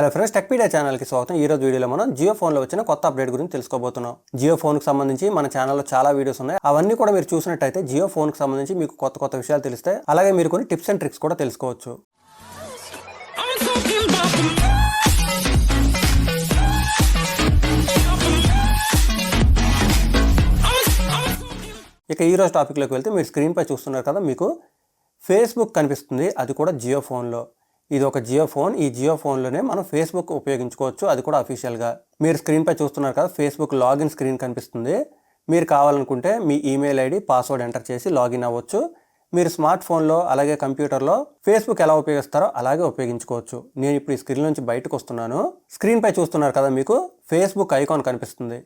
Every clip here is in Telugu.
హలో ఫ్రెండ్స్, టెక్పీడియా ఛానల్కి స్వాగతం. ఈ రోజు వీడియోలో మనం జియో ఫోన్లో వచ్చిన కొత్త అప్డేట్ గురించి తెలుసుకోబోతున్నాం. జియో ఫోన్కి సంబంధించి మన ఛానల్లో చాలా వీడియోస్ ఉన్నాయి. అవన్నీ కూడా మీరు చూసినట్టయితే జియో ఫోన్కి సంబంధించి మీకు కొత్త కొత్త విషయాలు తెలుస్తాయి. అలాగే మీరు కొన్ని టిప్స్ అండ్ ట్రిక్స్ కూడా తెలుసుకోవచ్చు. ఇక ఈ రోజు టాపిక్లోకి వెళ్తే మీరు స్క్రీన్పై చూస్తున్నారు కదా, మీకు ఫేస్బుక్ కనిపిస్తుంది. అది కూడా జియో ఫోన్లో. ఇది ఒక జియో ఫోన్. ఈ జియో ఫోన్లోనే మనం ఫేస్బుక్ ఉపయోగించుకోవచ్చు, అది కూడా అఫీషియల్గా. మీరు స్క్రీన్పై చూస్తున్నారు కదా, ఫేస్బుక్ లాగిన్ స్క్రీన్ కనిపిస్తుంది. మీరు కావాలనుకుంటే మీ ఈమెయిల్ ఐడి, పాస్వర్డ్ ఎంటర్ చేసి లాగిన్ అవ్వచ్చు. మీరు స్మార్ట్ ఫోన్లో అలాగే కంప్యూటర్లో ఫేస్బుక్ ఎలా ఉపయోగిస్తారో అలాగే ఉపయోగించుకోవచ్చు. నేను ఇప్పుడు ఈ స్క్రీన్ నుంచి బయటకు వస్తున్నాను. స్క్రీన్పై చూస్తున్నారు కదా, మీకు ఫేస్బుక్ ఐకాన్ కనిపిస్తుంది.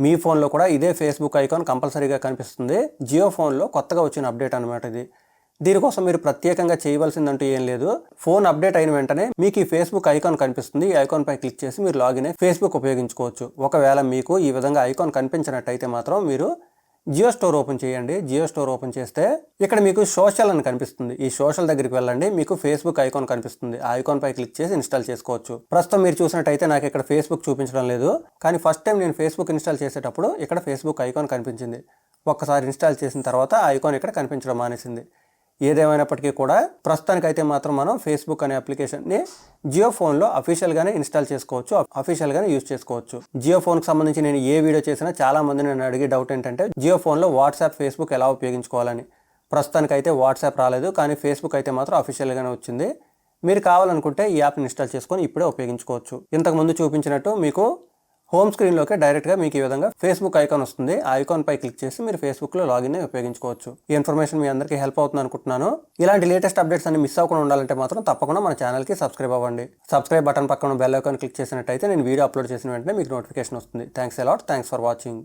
మీ ఫోన్లో కూడా ఇదే ఫేస్బుక్ ఐకాన్ కంపల్సరీగా కనిపిస్తుంది. జియో ఫోన్లో కొత్తగా వచ్చిన అప్డేట్ అనమాట ఇది. దీనికోసం మీరు ప్రత్యేకంగా చేయవలసిందంటూ ఏం లేదు. ఫోన్ అప్డేట్ అయిన వెంటనే మీకు ఈ ఫేస్బుక్ ఐకాన్ కనిపిస్తుంది. ఈ ఐకాన్ పై క్లిక్ చేసి మీరు లాగిన్ అయ్యి ఫేస్బుక్ ఉపయోగించుకోవచ్చు. ఒకవేళ మీకు ఈ విధంగా ఐకాన్ కనిపించినట్టయితే మాత్రం మీరు జియో స్టోర్ ఓపెన్ చేయండి. జియో స్టోర్ ఓపెన్ చేస్తే ఇక్కడ మీకు సోషల్ అని కనిపిస్తుంది. ఈ సోషల్ దగ్గరికి వెళ్ళండి. మీకు ఫేస్బుక్ ఐకాన్ కనిపిస్తుంది. ఆ ఐకాన్ పై క్లిక్ చేసి ఇన్స్టాల్ చేసుకోవచ్చు. ప్రస్తుతం మీరు చూసినట్టయితే నాకు ఇక్కడ ఫేస్బుక్ చూపించడం లేదు. కానీ ఫస్ట్ టైం నేను ఫేస్బుక్ ఇన్స్టాల్ చేసేటప్పుడు ఇక్కడ ఫేస్బుక్ ఐకాన్ కనిపించింది. ఒక్కసారి ఇన్స్టాల్ చేసిన తర్వాత ఆ ఐకాన్ ఇక్కడ కనిపించడం మానేసింది. ఏదేమైనప్పటికీ కూడా ప్రస్తుతానికైతే మాత్రం మనం ఫేస్బుక్ అనే అప్లికేషన్ని జియో ఫోన్లో అఫీషియల్గానే ఇన్స్టాల్ చేసుకోవచ్చు, అఫీషియల్గానే యూజ్ చేసుకోవచ్చు. జియో ఫోన్కి సంబంధించి నేను ఏ వీడియో చేసినా చాలా మంది నన్ను అడిగే డౌట్ ఏంటంటే జియో ఫోన్లో వాట్సాప్, ఫేస్బుక్ ఎలా ఉపయోగించుకోవాలని. ప్రస్తుతానికైతే వాట్సాప్ రాలేదు, కానీ ఫేస్బుక్ అయితే మాత్రం అఫీషియల్గానే వచ్చింది. మీరు కావాలనుకుంటే ఈ యాప్ని ఇన్స్టాల్ చేసుకొని ఇప్పుడే ఉపయోగించుకోవచ్చు. ఇంతకుముందు చూపించినట్టు మీకు హోమ్ స్క్రీన్లోకి డైరెక్ట్గా మీకు ఈ విధంగా ఫేస్బుక్ ఐకాన్ వస్తుంది. ఆ ఐకాన్ పై క్లిక్ చేసి మీరు ఫేస్బుక్లో లాగిన్ అయ్యి ఉపయోగించుకోవచ్చు. ఈ ఇన్ఫర్మేషన్ మీ అందరికీ హెల్ప్ అవుతుంది అనుకుంటున్నాను. ఇలాంటి లేటెస్ట్ అప్డేట్స్ అన్ని మిస్ అవ్వకుండా ఉండాలంటే మాత్రం తప్పకుండా మన ఛానల్కి సబ్స్క్రైబ్ అవ్వండి. సబ్స్క్రైబ్ బటన్ పక్కన బెల్ ఐకాన్ క్లిక్ చేసినట్టయితే నేను వీడియో అప్లోడ్ చేసిన వెంటనే మీకు నోటిఫికేషన్ వస్తుంది. Thanks a lot. Thanks for watching.